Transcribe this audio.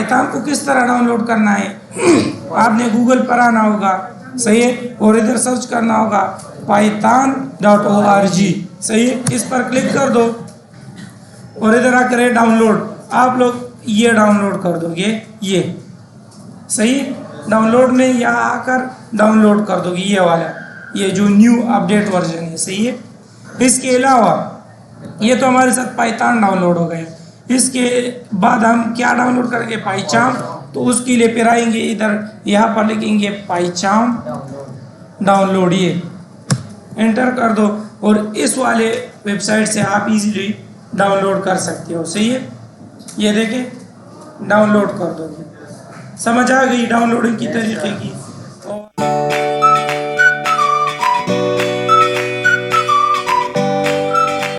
پائتھون کو کس طرح ڈاؤن لوڈ کرنا ہے، آپ نے گوگل پر آنا ہوگا، صحیح ہے، اور ادھر سرچ کرنا ہوگا python.org، صحیح ہے، اس پر کلک کر دو اور ادھر آ کرے ڈاؤن لوڈ، آپ لوگ یہ ڈاؤن لوڈ کر دو گے، یہ صحیح ڈاؤن لوڈ میں یہاں آ کر ڈاؤن لوڈ کر دو گے یہ والا، یہ جو نیو اپڈیٹ ورژن ہے، صحیح ہے۔ اس کے علاوہ یہ تو ہمارے ساتھ پائتھون ڈاؤن لوڈ ہو گئے، اس کے بعد ہم کیا ڈاؤن لوڈ کریں گے، پائچام، تو اس کے لیے پھر آئیں گے ادھر، یہاں پر لکھیں گے پائچام ڈاؤن لوڈ، یہ انٹر کر دو اور اس والے ویب سائٹ سے آپ ایزیلی ڈاؤن لوڈ کر سکتے ہو، صحیح ہے، یہ دیکھیں ڈاؤن لوڈ کر دو گے، سمجھ آ گئی ڈاؤن لوڈنگ کی طریقے کی۔